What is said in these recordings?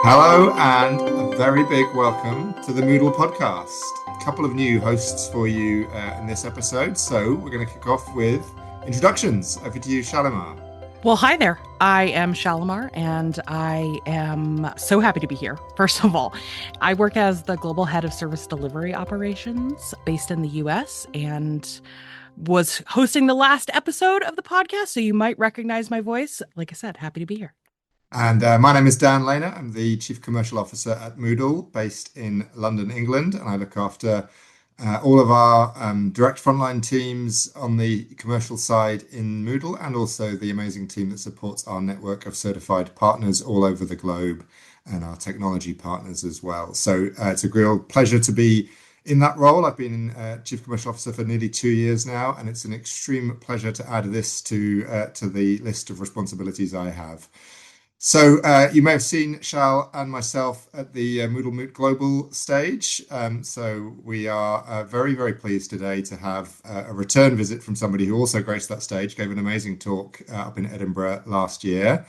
Hello, and a very big welcome to the Moodle podcast. A couple of new hosts for you in this episode. So, we're going to kick off with introductions. Over to you, Shalimar. Well, hi there. I am Shalimar, and I am so happy to be here. First of all, I work as the global head of service delivery operations based in the US and was hosting the last episode of the podcast. So you might recognize my voice. Like I said, happy to be here. And my name is Dan Lehner. I'm the Chief Commercial Officer at Moodle, based in London, England. And I look after all of our direct frontline teams on the commercial side in Moodle, and also the amazing team that supports our network of certified partners all over the globe and our technology partners as well. So it's a real pleasure to be in that role. I've been Chief Commercial Officer for nearly 2 years now, and it's an extreme pleasure to add this to the list of responsibilities I have. So you may have seen Shal and myself at the MoodleMoot Global stage. So we are very, very pleased today to have a return visit from somebody who also graced that stage, gave an amazing talk up in Edinburgh last year.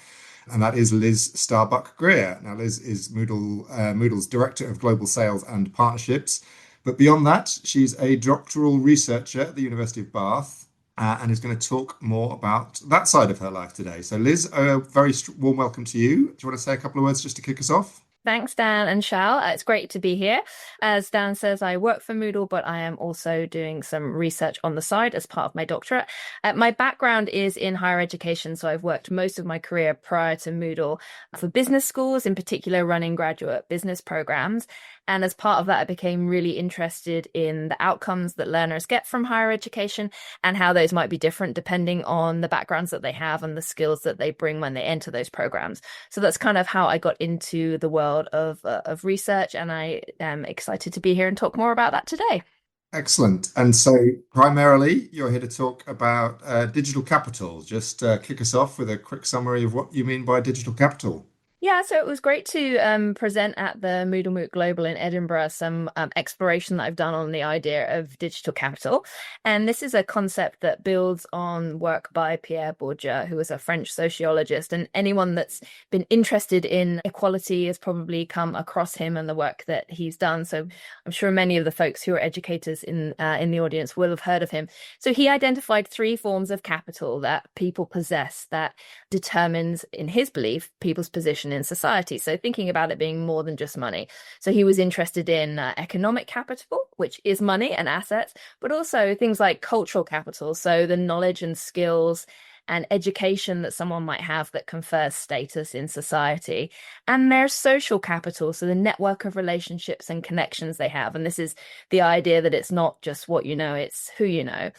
And that is Liz Starbuck Greer. Now, Liz is Moodle's Director of Global Sales and Partnerships. But beyond that, she's a doctoral researcher at the University of Bath. And is going to talk more about that side of her life today. So, Liz, a very warm welcome to you. Do you want to say a couple of words just to kick us off? Thanks, Dan and Shal. It's great to be here. As Dan says, I work for Moodle, but I am also doing some research on the side as part of my doctorate. My background is in higher education, so I've worked most of my career prior to Moodle for business schools, in particular running graduate business programs. And as part of that, I became really interested in the outcomes that learners get from higher education and how those might be different depending on the backgrounds that they have and the skills that they bring when they enter those programs. So that's kind of how I got into the world of research, and I am excited to be here and talk more about that today. Excellent. And so primarily, you're here to talk about digital capital. Just kick us off with a quick summary of what you mean by digital capital. Yeah, so it was great to present at the MoodleMoot Global in Edinburgh some exploration that I've done on the idea of digital capital. And this is a concept that builds on work by Pierre Bourdieu, who was a French sociologist. And anyone that's been interested in equality has probably come across him and the work that he's done. So I'm sure many of the folks who are educators in the audience will have heard of him. So he identified 3 forms of capital that people possess that determines, in his belief, people's position in society. So thinking about it being more than just money. So he was interested in economic capital, which is money and assets, but also things like cultural capital. So the knowledge and skills and education that someone might have that confers status in society. And there's social capital, so the network of relationships and connections they have. And this is the idea that it's not just what you know, it's who you know.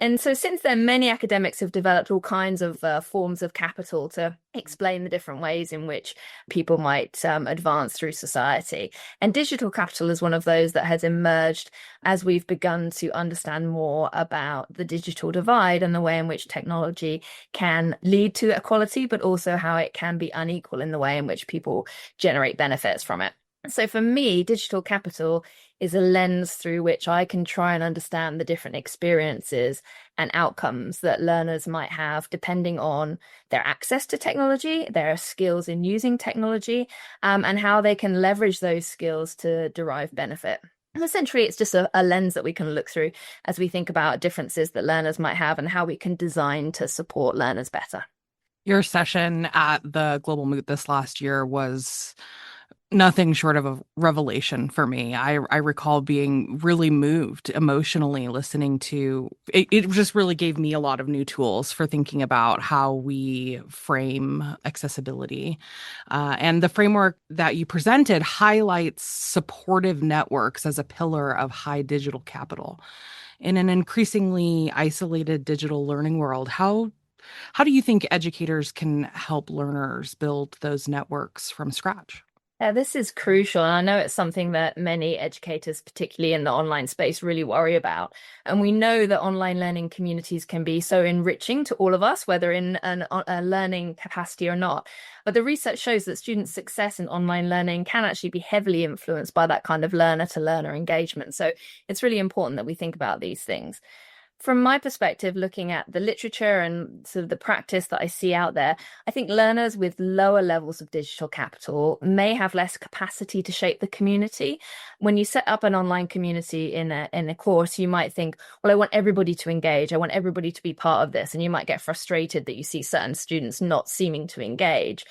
And so since then, many academics have developed all kinds of forms of capital to explain the different ways in which people might advance through society. And digital capital is one of those that has emerged as we've begun to understand more about the digital divide and the way in which technology can lead to equality, but also how it can be unequal in the way in which people generate benefits from it. So for me, digital capital is a lens through which I can try and understand the different experiences and outcomes that learners might have depending on their access to technology, their skills in using technology, and how they can leverage those skills to derive benefit. And essentially, it's just a lens that we can look through as we think about differences that learners might have and how we can design to support learners better. Your session at the Global Moot this last year was nothing short of a revelation for me. I recall being really moved emotionally listening to it. It just really gave me a lot of new tools for thinking about how we frame accessibility. And the framework that you presented highlights supportive networks as a pillar of high digital capital. In an increasingly isolated digital learning world, how do you think educators can help learners build those networks from scratch? This is crucial. And I know it's something that many educators, particularly in the online space, really worry about. And we know that online learning communities can be so enriching to all of us, whether in a learning capacity or not. But the research shows that students' success in online learning can actually be heavily influenced by that kind of learner to learner engagement. So it's really important that we think about these things. From my perspective, looking at the literature and sort of the practice that I see out there, I think learners with lower levels of digital capital may have less capacity to shape the community. When you set up an online community in a course, you might think, well, I want everybody to engage. I want everybody to be part of this. And you might get frustrated that you see certain students not seeming to engage.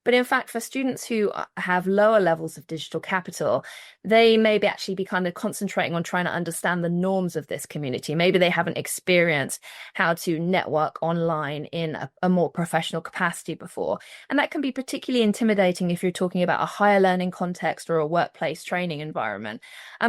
But in fact, for students who have lower levels of digital capital, they maybe actually be kind of concentrating on trying to understand the norms of this community. Maybe they haven't experienced how to network online in a more professional capacity before. And that can be particularly intimidating if you're talking about a higher learning context or a workplace training environment.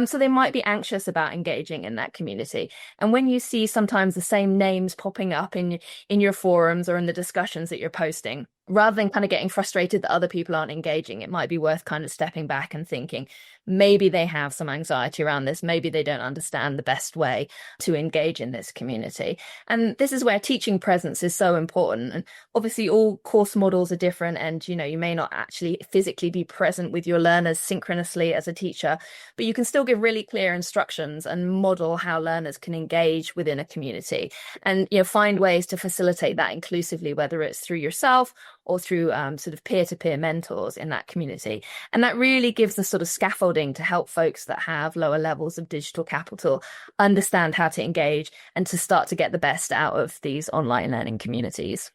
So they might be anxious about engaging in that community. And when you see sometimes the same names popping up in your forums or in the discussions that you're posting, rather than kind of getting frustrated that other people aren't engaging, it might be worth kind of stepping back and thinking, maybe they have some anxiety around this. Maybe they don't understand the best way to engage in this community. And this is where teaching presence is so important. And obviously all course models are different. And, you may not actually physically be present with your learners synchronously as a teacher, but you can still give really clear instructions and model how learners can engage within a community and, find ways to facilitate that inclusively, whether it's through yourself or through sort of peer-to-peer mentors in that community. And that really gives the sort of scaffolding to help folks that have lower levels of digital capital understand how to engage and to start to get the best out of these online learning communities.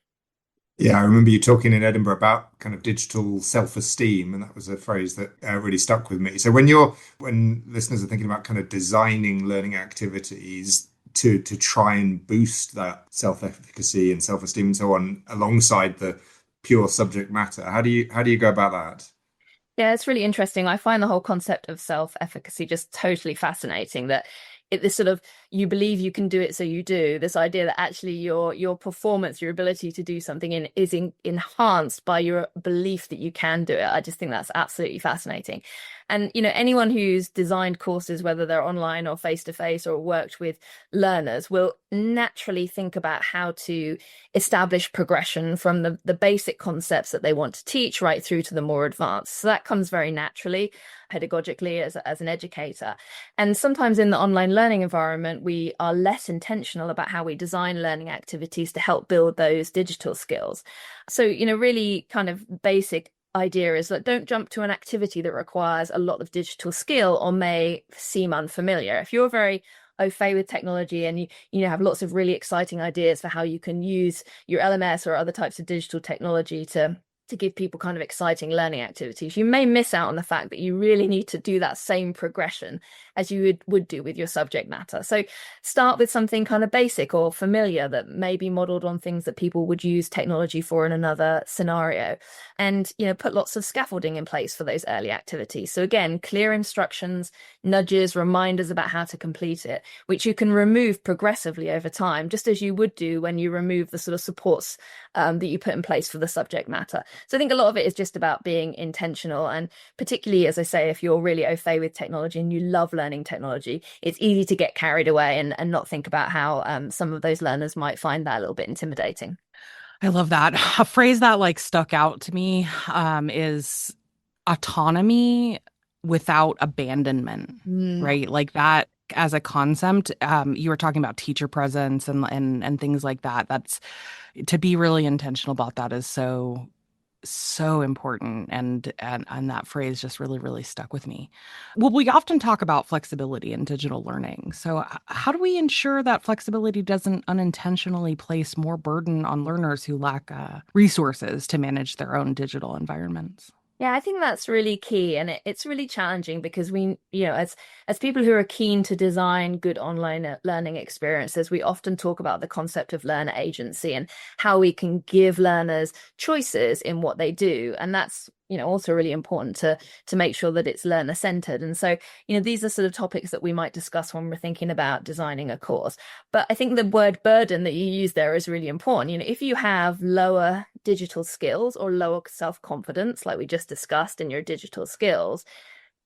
Yeah, I remember you talking in Edinburgh about kind of digital self-esteem, and that was a phrase that really stuck with me. So when listeners are thinking about kind of designing learning activities to try and boost that self-efficacy and self-esteem and so on alongside the pure subject matter, how do you go about that? Yeah, it's really interesting. I find the whole concept of self-efficacy just totally fascinating, that this sort of, you believe you can do it, so you do. This idea that actually your performance, your ability to do something is enhanced by your belief that you can do it. I just think that's absolutely fascinating. And, anyone who's designed courses, whether they're online or face-to-face or worked with learners, will naturally think about how to establish progression from the basic concepts that they want to teach right through to the more advanced. So that comes very naturally pedagogically as an educator. And sometimes in the online learning environment, we are less intentional about how we design learning activities to help build those digital skills. So, really kind of basic idea is that don't jump to an activity that requires a lot of digital skill or may seem unfamiliar. If you're very au fait with technology and you have lots of really exciting ideas for how you can use your LMS or other types of digital technology to give people kind of exciting learning activities, you may miss out on the fact that you really need to do that same progression as you would do with your subject matter. So start with something kind of basic or familiar that may be modeled on things that people would use technology for in another scenario, and put lots of scaffolding in place for those early activities. So again, clear instructions, nudges, reminders about how to complete it, which you can remove progressively over time, just as you would do when you remove the sort of supports that you put in place for the subject matter. So I think a lot of it is just about being intentional, and particularly, as I say, if you're really au fait with technology and you love learning technology, it's easy to get carried away and not think about how some of those learners might find that a little bit intimidating. I love that. A phrase that stuck out to me is autonomy without abandonment, right? Like that as a concept. You were talking about teacher presence and things like that. That's to be really intentional about that is so important, and that phrase just really stuck with me. Well, we often talk about flexibility in digital learning. So how do we ensure that flexibility doesn't unintentionally place more burden on learners who lack resources to manage their own digital environments? Yeah, I think that's really key, and it's really challenging because we, as people who are keen to design good online learning experiences, we often talk about the concept of learner agency and how we can give learners choices in what they do, and that's also really important to make sure that it's learner centered. And so these are sort of topics that we might discuss when we're thinking about designing a course. But I think the word burden that you use there is really important. If you have lower digital skills or lower self-confidence, like we just discussed in your digital skills,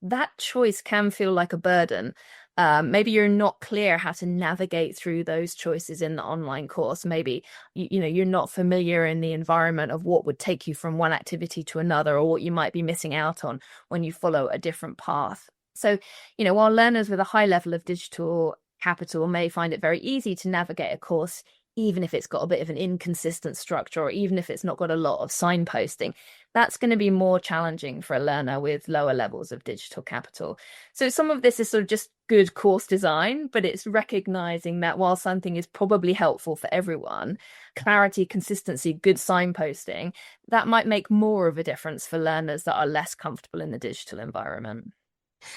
that choice can feel like a burden. Maybe you're not clear how to navigate through those choices in the online course. Maybe you're not familiar in the environment of what would take you from one activity to another, or what you might be missing out on when you follow a different path. So, while learners with a high level of digital capital may find it very easy to navigate a course, even if it's got a bit of an inconsistent structure, or even if it's not got a lot of signposting. That's going to be more challenging for a learner with lower levels of digital capital. So some of this is sort of just good course design, but it's recognizing that while something is probably helpful for everyone, clarity, consistency, good signposting, that might make more of a difference for learners that are less comfortable in the digital environment.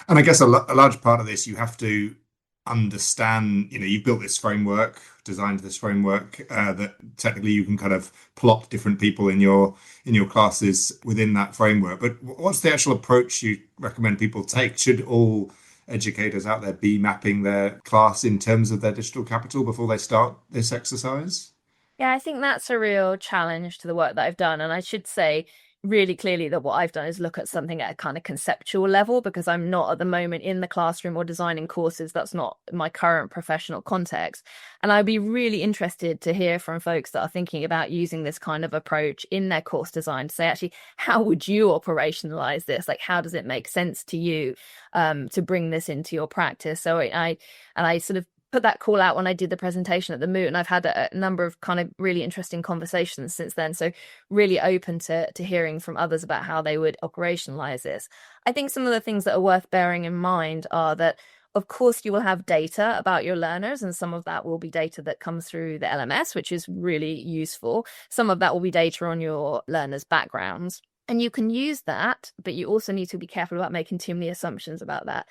And I guess a large part of this, you have to understand, you've built this framework, designed this framework that technically you can kind of plot different people in your classes within that framework. But what's the actual approach you recommend people take? Should all educators out there be mapping their class in terms of their digital capital before they start this exercise? Yeah, I think that's a real challenge to the work that I've done. And I should say really clearly that what I've done is look at something at a kind of conceptual level, because I'm not at the moment in the classroom or designing courses. That's not my current professional context. And I'd be really interested to hear from folks that are thinking about using this kind of approach in their course design to say, actually, how would you operationalize this? Like, how does it make sense to you to bring this into your practice? So I sort of put that call out when I did the presentation at the Moot, and I've had a number of kind of really interesting conversations since then. So really open to hearing from others about how they would operationalize this. I think some of the things that are worth bearing in mind are that, of course, you will have data about your learners, and some of that will be data that comes through the LMS, which is really useful. Some of that will be data on your learners' backgrounds. And you can use that, but you also need to be careful about making too many assumptions about that.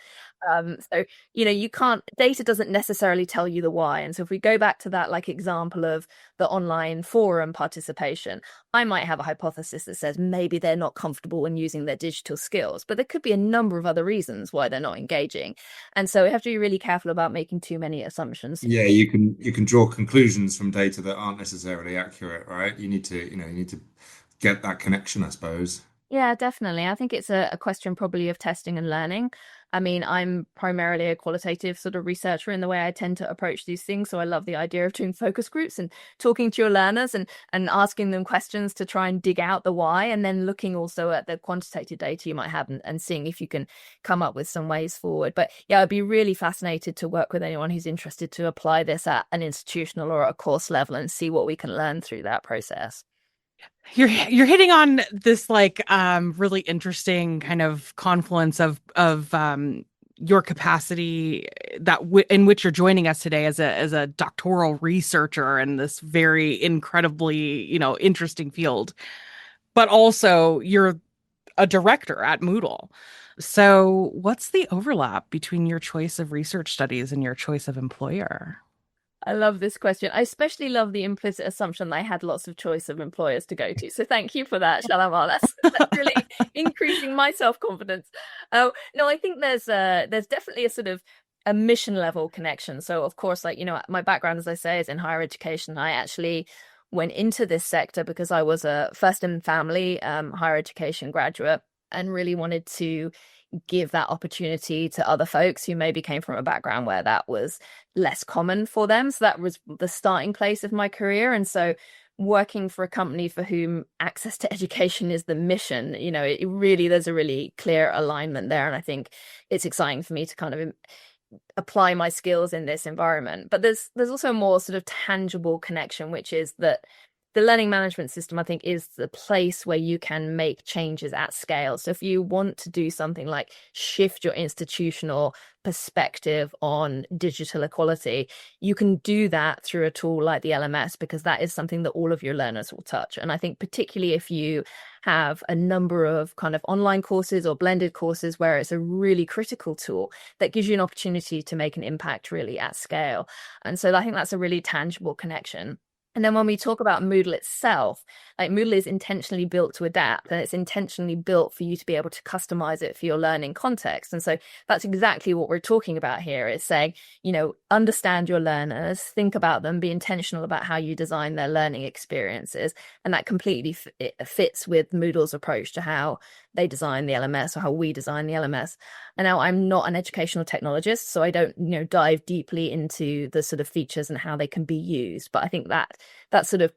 So, you can't, data doesn't necessarily tell you the why. And so if we go back to that like example of the online forum participation, I might have a hypothesis that says maybe they're not comfortable when using their digital skills, but there could be a number of other reasons why they're not engaging. And so we have to be really careful about making too many assumptions. Yeah, you can draw conclusions from data that aren't necessarily accurate, right? You need to get that connection, I suppose. Yeah, definitely. I think it's a question probably of testing and learning. I mean, I'm primarily a qualitative sort of researcher in the way I tend to approach these things. So I love the idea of doing focus groups and talking to your learners and asking them questions to try and dig out the why, and then looking also at the quantitative data you might have and seeing if you can come up with some ways forward. But yeah, I'd be really fascinated to work with anyone who's interested to apply this at an institutional or a course level and see what we can learn through that process. You're hitting on this like really interesting kind of confluence of your capacity in which you're joining us today as a doctoral researcher in this very incredibly, interesting field. But also you're a director at Moodle. So what's the overlap between your choice of research studies and your choice of employer? I love this question. I especially love the implicit assumption that I had lots of choice of employers to go to. So thank you for that, Shalimar. That's really increasing my self-confidence. No, I think there's definitely a sort of a mission level connection. So of course, like, my background, as I say, is in higher education. I actually went into this sector because I was a first in family higher education graduate and really wanted to give that opportunity to other folks who maybe came from a background where that was less common for them. So that was the starting place of my career. And so working for a company for whom access to education is the mission, there's a really clear alignment there. And I think it's exciting for me to kind of apply my skills in this environment. But there's also a more sort of tangible connection, which is that the learning management system, I think, is the place where you can make changes at scale. So if you want to do something like shift your institutional perspective on digital equality, you can do that through a tool like the LMS, because that is something that all of your learners will touch. And I think particularly if you have a number of kind of online courses or blended courses where it's a really critical tool that gives you an opportunity to make an impact really at scale. And so I think that's a really tangible connection. And then when we talk about Moodle itself, like Moodle is intentionally built to adapt, and it's intentionally built for you to be able to customize it for your learning context. And so that's exactly what we're talking about here, is saying, understand your learners, think about them, be intentional about how you design their learning experiences. And that completely fits with Moodle's approach to how they design the LMS, or how we design the LMS. And now I'm not an educational technologist, so I don't, dive deeply into the sort of features and how they can be used. But I think that sort of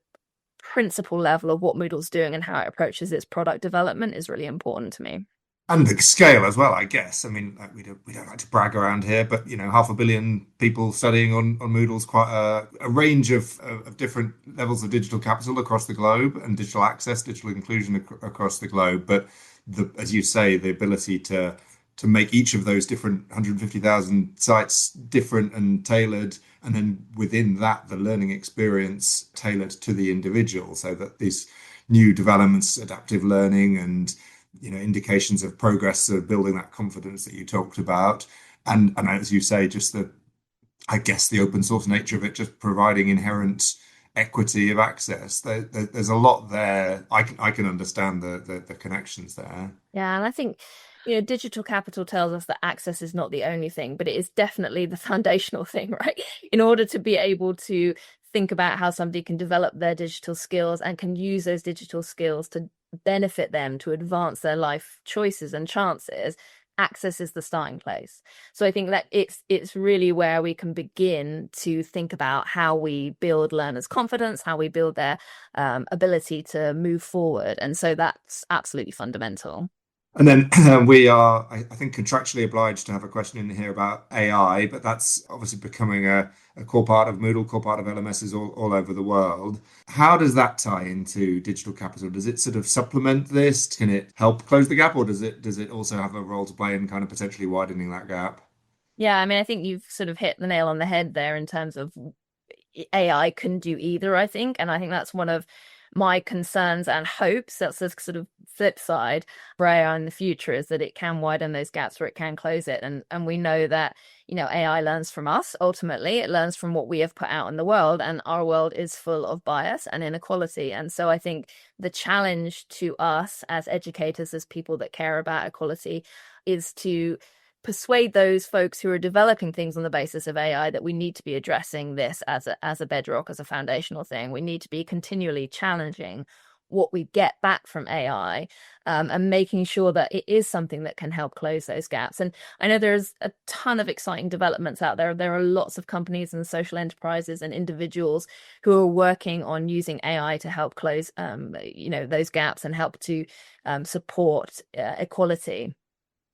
principle level of what Moodle's doing and how it approaches its product development is really important to me. And the scale as well, I guess. I mean, like, we don't like to brag around here, but 500 million people studying on Moodle is quite a range of different levels of digital capital across the globe and digital access, digital inclusion across the globe. But as you say, the ability to make each of those different 150,000 sites different and tailored, and then within that, the learning experience tailored to the individual, so that these new developments, adaptive learning, and indications of progress of building that confidence that you talked about, and as you say, just I guess the open source nature of it, just providing inherent equity of access. There's a lot there. I can understand the connections there. Yeah, and I think, digital capital tells us that access is not the only thing, but it is definitely the foundational thing, right? In order to be able to think about how somebody can develop their digital skills and can use those digital skills to benefit them, to advance their life choices and chances, access is the starting place. So I think that it's really where we can begin to think about how we build learners' confidence, how we build their ability to move forward. And so that's absolutely fundamental. And then we are, I think, contractually obliged to have a question in here about AI, but that's obviously becoming a core part of Moodle, core part of LMSs all over the world. How does that tie into digital capital? Does it sort of supplement this? Can it help close the gap, or does it also have a role to play in kind of potentially widening that gap? Yeah, I mean, I think you've sort of hit the nail on the head there in terms of AI can do either, I think. And I think that's one of my concerns and hopes. That's the sort of flip side for AI in the future, is that it can widen those gaps or it can close it. And we know that, AI learns from us. Ultimately, it learns from what we have put out in the world, and our world is full of bias and inequality. And so I think the challenge to us as educators, as people that care about equality, is to persuade those folks who are developing things on the basis of AI that we need to be addressing this as a bedrock, as a foundational thing. We need to be continually challenging what we get back from AI, and making sure that it is something that can help close those gaps. And I know there's a ton of exciting developments out there. There are lots of companies and social enterprises and individuals who are working on using AI to help close, those gaps and help to support equality.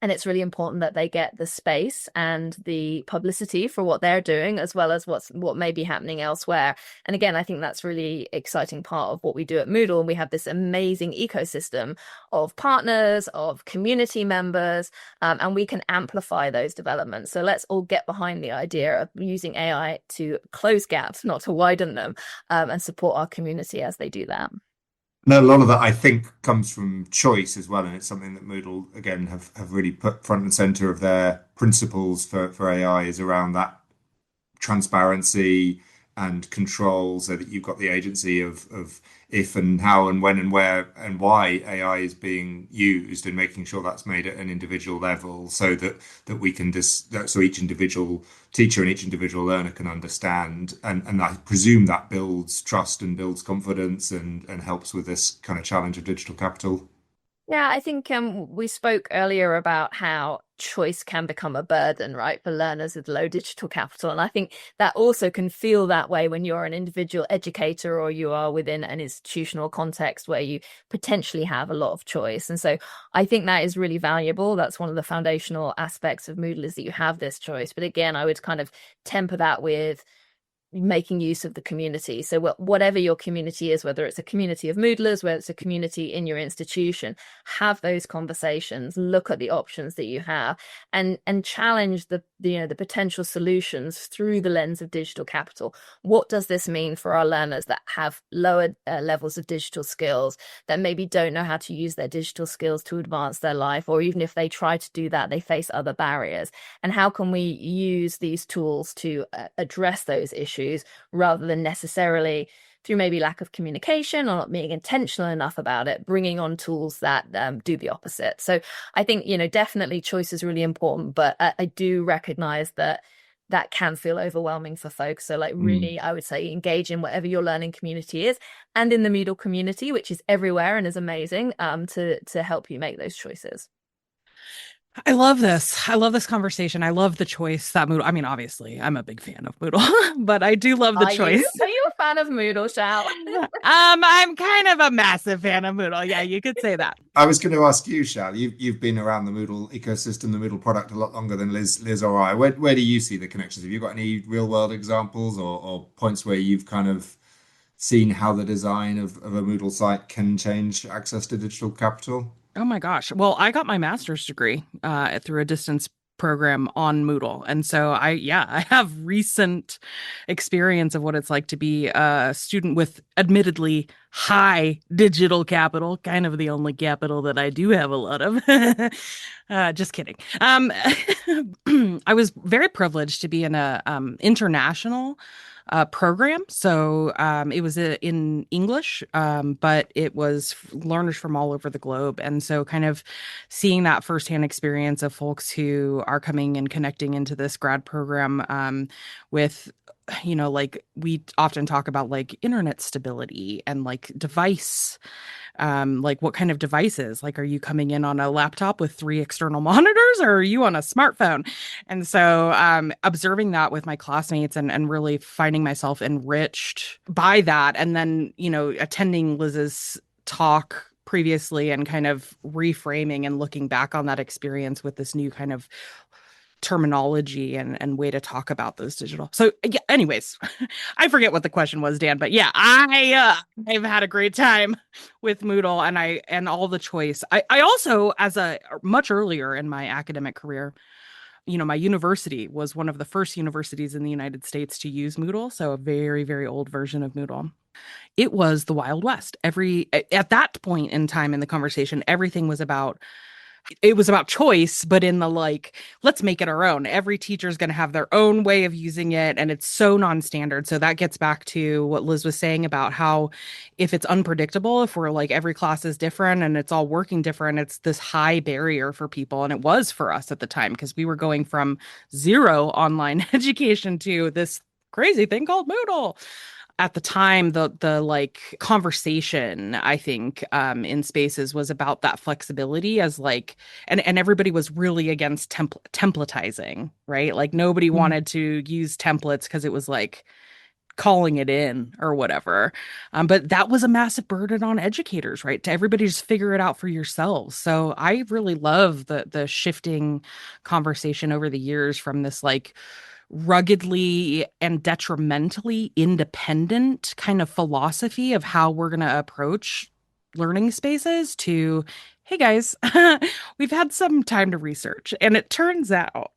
And it's really important that they get the space and the publicity for what they're doing, as well as what may be happening elsewhere. And again, I think that's really exciting part of what we do at Moodle. And we have this amazing ecosystem of partners, of community members, and we can amplify those developments. So let's all get behind the idea of using AI to close gaps, not to widen them, and support our community as they do that. And a lot of that, I think, comes from choice as well, and it's something that Moodle again have really put front and center of their principles for AI is around that transparency and control, so that you've got the agency of if and how and when and where and why AI is being used, and making sure that's made at an individual level, so that we can so each individual teacher and each individual learner can understand, and I presume that builds trust and builds confidence and helps with this kind of challenge of digital capital. Yeah, I think we spoke earlier about how choice can become a burden, right, for learners with low digital capital. And I think that also can feel that way when you're an individual educator or you are within an institutional context where you potentially have a lot of choice. And so I think that is really valuable. That's one of the foundational aspects of Moodle, is that you have this choice. But again, I would kind of temper that with making use of the community. So whatever your community is, whether it's a community of Moodlers, whether it's a community in your institution, have those conversations, look at the options that you have, and challenge the potential solutions through the lens of digital capital. What does this mean for our learners that have lower levels of digital skills, that maybe don't know how to use their digital skills to advance their life, or even if they try to do that, they face other barriers? And how can we use these tools to address those issues, rather than necessarily through maybe lack of communication or not being intentional enough about it, bringing on tools that do the opposite? So I think, definitely choice is really important, but I do recognize that that can feel overwhelming for folks. So really, I would say engage in whatever your learning community is, and in the Moodle community, which is everywhere and is amazing, to help you make those choices. I love this. I love this conversation. I love the choice that Moodle. I mean, obviously, I'm a big fan of Moodle, but I do love the Are you? choice. Are you a fan of Moodle, Shal? I'm kind of a massive fan of Moodle. Yeah, you could say that. I was going to ask you, Shal. You've been around the Moodle ecosystem, the Moodle product a lot longer than Liz or I. Where do you see the connections? Have you got any real world examples or points where you've kind of seen how the design of a Moodle site can change access to digital capital? Oh my gosh. Well, I got my master's degree through a distance program on Moodle. And so I have recent experience of what it's like to be a student with admittedly high digital capital, kind of the only capital that I do have a lot of. Just kidding. I was very privileged to be in a international program. So it was in English, but it was learners from all over the globe. And so kind of seeing that firsthand experience of folks who are coming and connecting into this grad program with like we often talk about like internet stability and like device like what kind of devices? Like, are you coming in on a laptop with three external monitors or are you on a smartphone? And so observing that with my classmates and really finding myself enriched by that. And then, attending Liz's talk previously and kind of reframing and looking back on that experience with this new kind of terminology and way to talk about those digital. So yeah, anyways, I forget what the question was, Dan, but yeah, I've had a great time with Moodle and all the choice. I also, as a much earlier in my academic career, my university was one of the first universities in the United States to use Moodle, so a very, very old version of Moodle. It was the Wild West. At that point in time in the conversation, everything was about it was about choice, but in the like, let's make it our own. Every teacher is going to have their own way of using it, and it's so non-standard. So that gets back to what Liz was saying about how if it's unpredictable, if we're like every class is different and it's all working different, it's this high barrier for people. And it was for us at the time because we were going from zero online education to this crazy thing called Moodle. At the time, the like conversation I think in spaces was about that flexibility as like and everybody was really against templatizing, right? Like nobody wanted to use templates because it was like calling it in or whatever. But that was a massive burden on educators, right? To everybody just figure it out for yourselves. So I really love the shifting conversation over the years from this like ruggedly and detrimentally independent kind of philosophy of how we're going to approach learning spaces to, hey guys, we've had some time to research and it turns out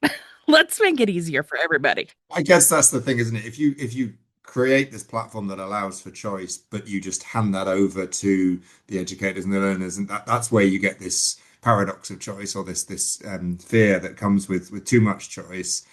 let's make it easier for everybody. I guess that's the thing, isn't it? If you create this platform that allows for choice, but you just hand that over to the educators and the learners, and that's where you get this paradox of choice or this fear that comes with too much choice.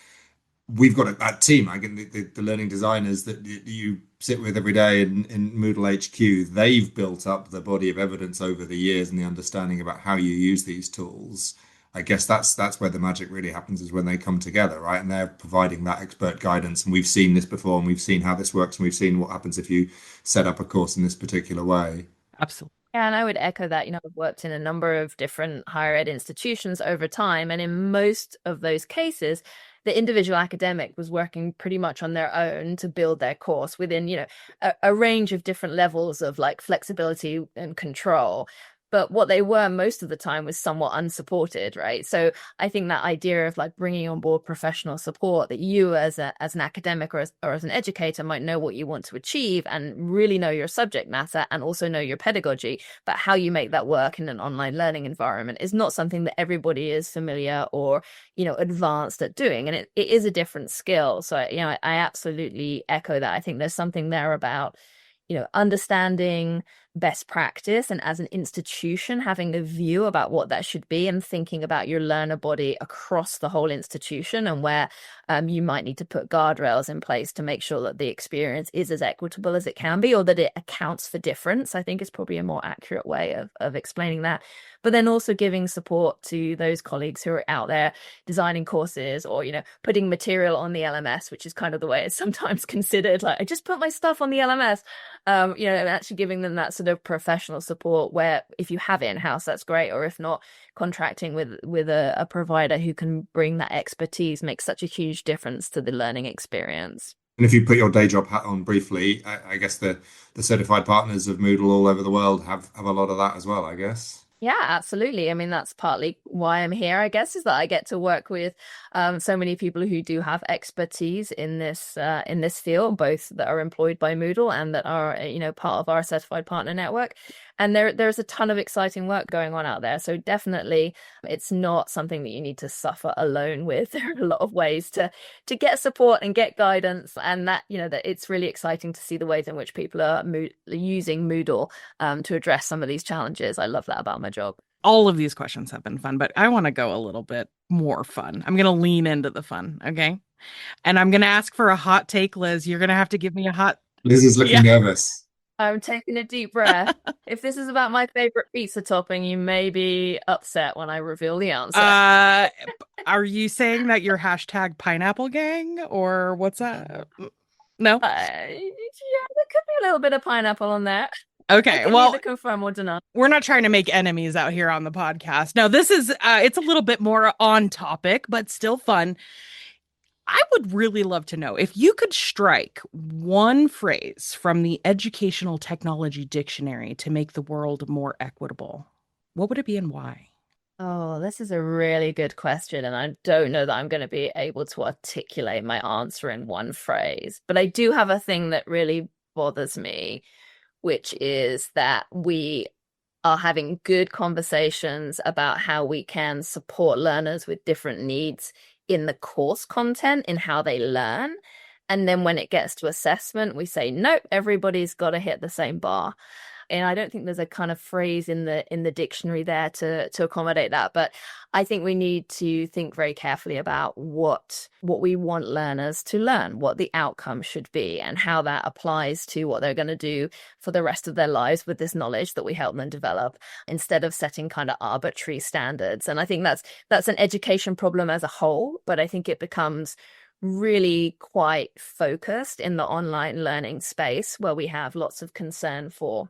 We've got that team, again, the learning designers that you sit with every day in Moodle HQ. They've built up the body of evidence over the years and the understanding about how you use these tools. I guess that's where the magic really happens is when they come together, right? And they're providing that expert guidance. And we've seen this before, and we've seen how this works, and we've seen what happens if you set up a course in this particular way. Absolutely. Yeah, and I would echo that. I've worked in a number of different higher ed institutions over time, and in most of those cases, the individual academic was working pretty much on their own to build their course within, a range of different levels of like flexibility and control. But what they were most of the time was somewhat unsupported, right? So I think that idea of like bringing on board professional support, that you as an academic or as an educator might know what you want to achieve and really know your subject matter and also know your pedagogy, but how you make that work in an online learning environment is not something that everybody is familiar or, advanced at doing. And it is a different skill. So, I absolutely echo that. I think there's something there about understanding best practice and as an institution having a view about what that should be and thinking about your learner body across the whole institution and where you might need to put guardrails in place to make sure that the experience is as equitable as it can be or that it accounts for difference, I think is probably a more accurate way of explaining that. But then also giving support to those colleagues who are out there designing courses or, putting material on the LMS, which is kind of the way it's sometimes considered. Like, I just put my stuff on the LMS, and actually giving them that sort of professional support where if you have it in-house, that's great. Or if not, contracting with a provider who can bring that expertise makes such a huge difference to the learning experience. And if you put your day job hat on briefly, I guess the certified partners of Moodle all over the world have a lot of that as well, I guess. Yeah, absolutely. I mean, that's partly why I'm here, I guess, is that I get to work with so many people who do have expertise in this field, both that are employed by Moodle and that are, part of our certified partner network. And there's a ton of exciting work going on out there. So definitely it's not something that you need to suffer alone with. There are a lot of ways to get support and get guidance, and that, that it's really exciting to see the ways in which people are using Moodle to address some of these challenges. I love that about my job. All of these questions have been fun, but I want to go a little bit more fun. I'm going to lean into the fun, okay? And I'm going to ask for a hot take, Liz. You're going to have to give me a hot... Liz is looking nervous. I'm taking a deep breath. If this is about my favorite pizza topping, you may be upset when I reveal the answer. Are you saying that you're hashtag pineapple gang, or what's that? No? Yeah, there could be a little bit of pineapple on there. Okay, well, either confirm or deny. We're not trying to make enemies out here on the podcast. No, this is, it's a little bit more on topic, but still fun. I would really love to know if you could strike one phrase from the Educational Technology Dictionary to make the world more equitable. What would it be and why? Oh, this is a really good question. And I don't know that I'm going to be able to articulate my answer in one phrase. But I do have a thing that really bothers me, which is that we are having good conversations about how we can support learners with different needs in the course content, in how they learn. And then when it gets to assessment, we say, nope, everybody's got to hit the same bar. And I don't think there's a kind of phrase in the dictionary there to accommodate that. But I think we need to think very carefully about what we want learners to learn, what the outcome should be, and how that applies to what they're going to do for the rest of their lives with this knowledge that we help them develop, instead of setting kind of arbitrary standards. And I think that's an education problem as a whole, but I think it becomes really quite focused in the online learning space, where we have lots of concern for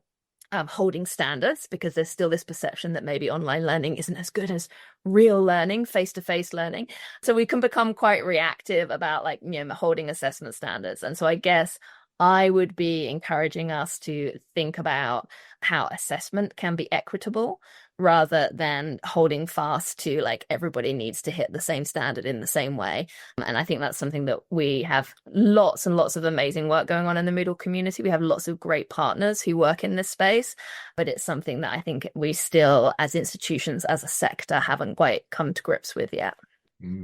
holding standards, because there's still this perception that maybe online learning isn't as good as real learning, face-to-face learning. So we can become quite reactive about holding assessment standards. And so I guess I would be encouraging us to think about how assessment can be equitable, rather than holding fast to everybody needs to hit the same standard in the same way. And I think that's something that we have lots and lots of amazing work going on in the Moodle community. We have lots of great partners who work in this space, but it's something that I think we still, as institutions, as a sector, haven't quite come to grips with yet.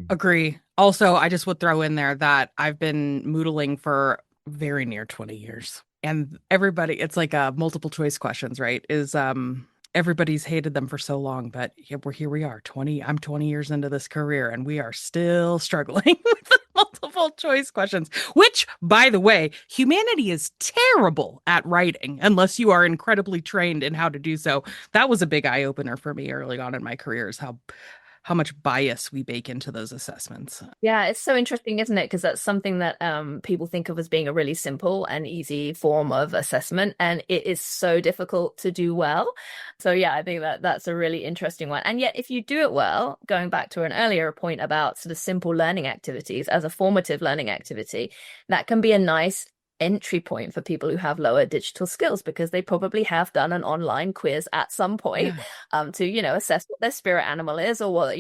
Agree. Also, I just would throw in there that I've been Moodling for very near 20 years. And everybody, it's like multiple choice questions, right? Everybody's hated them for so long, but here we are, I'm 20 years into this career, and we are still struggling with the multiple choice questions, which, by the way, humanity is terrible at writing unless you are incredibly trained in how to do so. That was a big eye opener for me early on in my career, is how much bias we bake into those assessments. Yeah, it's so interesting, isn't it? Because that's something that people think of as being a really simple and easy form of assessment, and it is so difficult to do well. So yeah, I think that's a really interesting one. And yet, if you do it well, going back to an earlier point about sort of simple learning activities as a formative learning activity, that can be a nice entry point for people who have lower digital skills, because they probably have done an online quiz at some point to assess what their spirit animal is, or what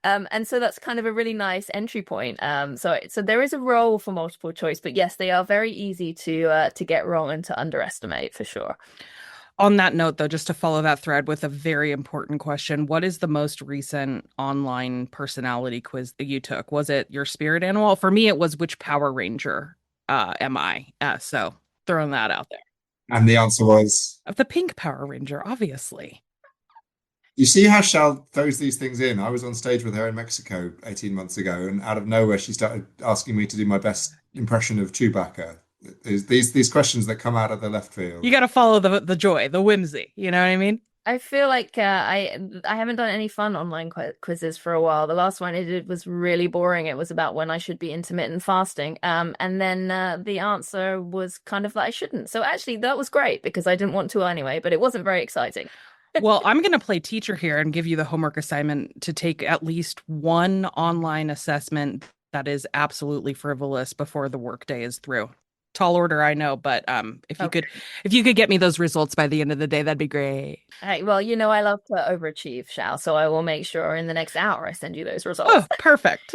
and so that's kind of a really nice entry point. So there is a role for multiple choice, but yes, they are very easy to get wrong and to underestimate, for sure. On that note, though, just to follow that thread with a very important question, what is the most recent online personality quiz that you took? Was it your spirit animal? For me, it was which Power Ranger am I? So throwing that out there. And the answer was? The pink Power Ranger, obviously. You see how Shal throws these things in? I was on stage with her in Mexico 18 months ago, and out of nowhere, she started asking me to do my best impression of Chewbacca. These questions that come out of the left field. You got to follow the joy, the whimsy. You know what I mean? I feel like I haven't done any fun online quizzes for a while. The last one I did was really boring. It was about when I should be intermittent fasting. And then the answer was kind of that I shouldn't. So actually, that was great because I didn't want to anyway, but it wasn't very exciting. Well, I'm going to play teacher here and give you the homework assignment to take at least one online assessment that is absolutely frivolous before the workday is through. Tall order, I know, but Okay. if you could get me those results by the end of the day, that'd be great. Hey, well, you know I love to overachieve, Shao, so I will make sure in the next hour I send you those Oh, results. perfect.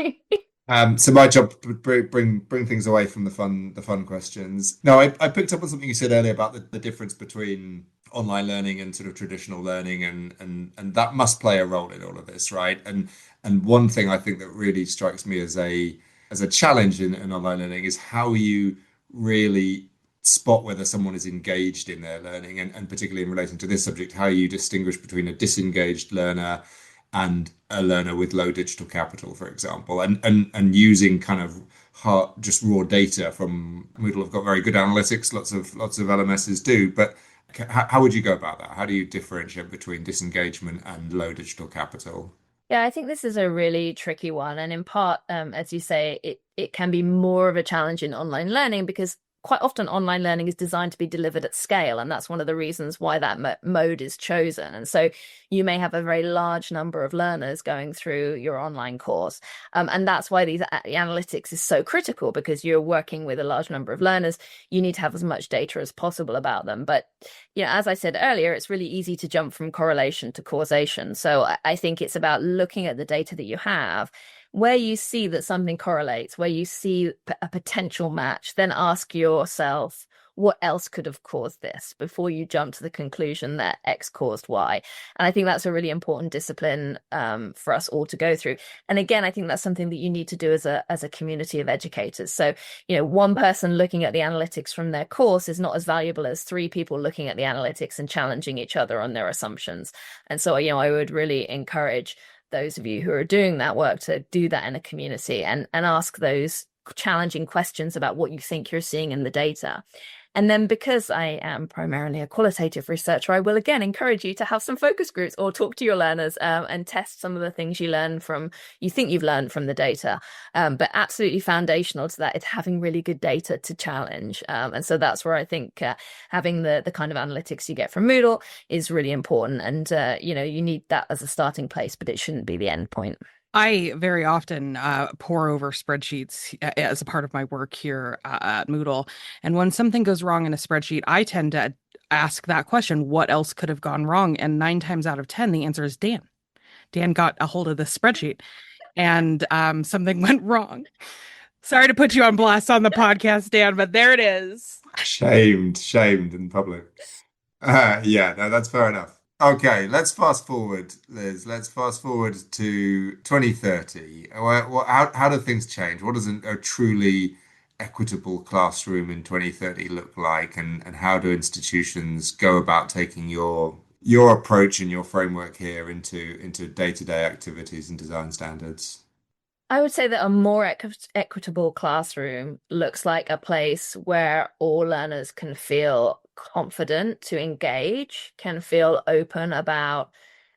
So my job to bring things away from the fun questions. No, I picked up on something you said earlier about the difference between online learning and sort of traditional learning, and that must play a role in all of this, right? And one thing I think that really strikes me as a challenge in online learning is how you really spot whether someone is engaged in their learning, and particularly in relation to this subject, how you distinguish between a disengaged learner and a learner with low digital capital, for example, and using kind of just raw data from Moodle have got very good analytics. Lots of LMSs do, but how would you go about that? How do you differentiate between disengagement and low digital capital? Yeah, I think this is a really tricky one. And in part, as you say, it can be more of a challenge in online learning because quite often online learning is designed to be delivered at scale. And that's one of the reasons why that mode is chosen. And so you may have a very large number of learners going through your online course. And that's why the analytics is so critical because you're working with a large number of learners. You need to have as much data as possible about them. But as I said earlier, it's really easy to jump from correlation to causation. So I think it's about looking at the data that you have where you see that something correlates, where you see a potential match, then ask yourself, what else could have caused this before you jump to the conclusion that X caused Y. And I think that's a really important discipline for us all to go through. And again, I think that's something that you need to do as a community of educators. So, one person looking at the analytics from their course is not as valuable as three people looking at the analytics and challenging each other on their assumptions. And so, I would really encourage those of you who are doing that work to do that in a community and ask those challenging questions about what you think you're seeing in the data. And then because I am primarily a qualitative researcher, I will again encourage you to have some focus groups or talk to your learners and test some of the things you think you've learned from the data. But absolutely foundational to that is having really good data to challenge. And so that's where I think having the kind of analytics you get from Moodle is really important. And, you need that as a starting place, but it shouldn't be the end point. I very often pore over spreadsheets as a part of my work here at Moodle. And when something goes wrong in a spreadsheet, I tend to ask that question, what else could have gone wrong? And 9 times out of 10, the answer is Dan. Dan got a hold of the spreadsheet and something went wrong. Sorry to put you on blast on the podcast, Dan, but there it is. Shamed in public. Yeah, no, that's fair enough. Okay, let's fast forward, Liz. Let's fast forward to 2030. How do things change? What does a truly equitable classroom in 2030 look like, and how do institutions go about taking your approach and your framework here into day-to-day activities and design standards? I would say that a more equitable classroom looks like a place where all learners can feel confident to engage, can feel open about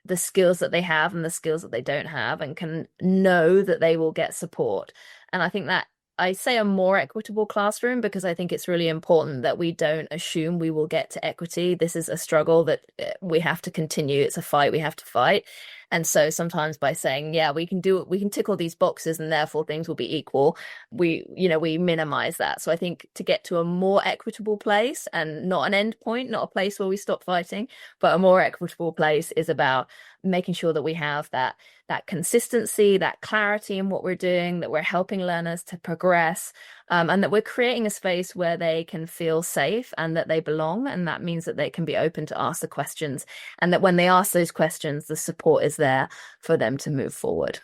the skills that they have and the skills that they don't have, and can know that they will get support. And I think that I say a more equitable classroom because I think it's really important that we don't assume we will get to equity. This is a struggle that we have to continue. It's a fight we have to fight. And so sometimes by saying, yeah, we can do it, we can tick all these boxes and therefore things will be equal, we minimize that. So I think to get to a more equitable place and not an end point, not a place where we stop fighting, but a more equitable place is about making sure that we have that consistency, that clarity in what we're doing, that we're helping learners to progress, and that we're creating a space where they can feel safe and that they belong. And that means that they can be open to ask the questions, and that when they ask those questions, the support is there for them to move forward.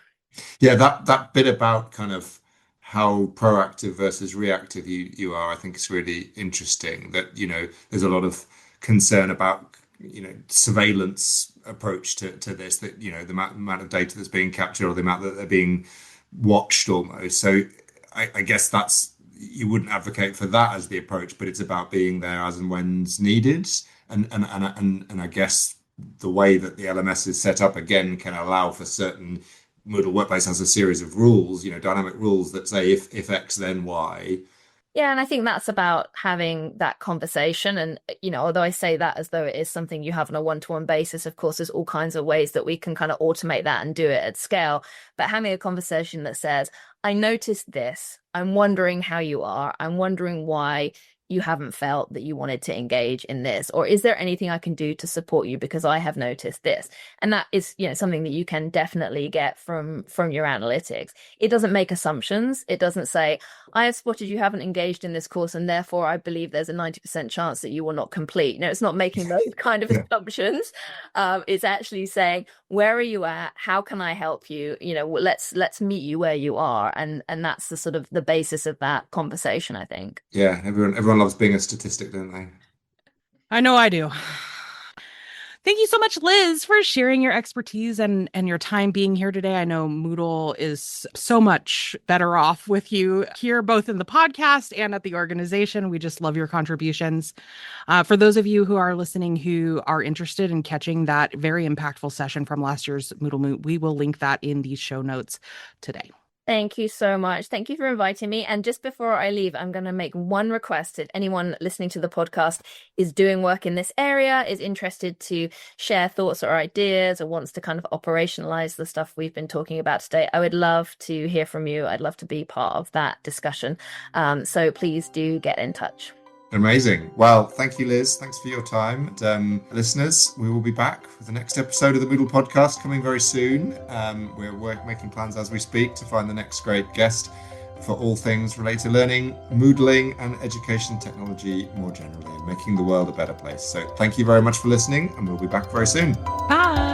Yeah, that bit about kind of how proactive versus reactive you are, I think is really interesting. That, there's a lot of concern about, surveillance approach to this, that, the amount of data that's being captured or the amount that they're being watched almost. So I guess you wouldn't advocate for that as the approach, but it's about being there as and when's needed. And I guess the way that the LMS is set up, again, can allow for certain. Moodle Workplace has a series of rules, dynamic rules that say if X, then Y. Yeah, and I think that's about having that conversation. And, although I say that as though it is something you have on a one-to-one basis, of course, there's all kinds of ways that we can kind of automate that and do it at scale. But having a conversation that says, I noticed this, I'm wondering how you are, I'm wondering why you haven't felt that you wanted to engage in this, or is there anything I can do to support you because I have noticed this? And that is, something that you can definitely get from your analytics. It doesn't make assumptions. It doesn't say, I have spotted you haven't engaged in this course, and therefore I believe there's a 90% chance that you will not complete. It's not making those kind of assumptions. It's actually saying, where are you at? How can I help you? Let's meet you where you are. And that's the sort of the basis of that conversation, I think. Yeah, everyone loves being a statistic, don't they? I know I do. Thank you so much, Liz, for sharing your expertise and your time being here today. I know Moodle is so much better off with you here, both in the podcast and at the organization. We just love your contributions. For those of you who are listening who are interested in catching that very impactful session from last year's MoodleMoot, we will link that in the show notes today. Thank you so much. Thank you for inviting me. And just before I leave, I'm going to make one request. If anyone listening to the podcast is doing work in this area, is interested to share thoughts or ideas, or wants to kind of operationalize the stuff we've been talking about today, I would love to hear from you. I'd love to be part of that discussion. So please do get in touch. Amazing. Well, thank you, Liz. Thanks for your time. And listeners, we will be back with the next episode of the Moodle podcast coming very soon. We're making plans as we speak to find the next great guest for all things related to learning, Moodling, and education technology more generally, making the world a better place. So thank you very much for listening, and we'll be back very soon. Bye.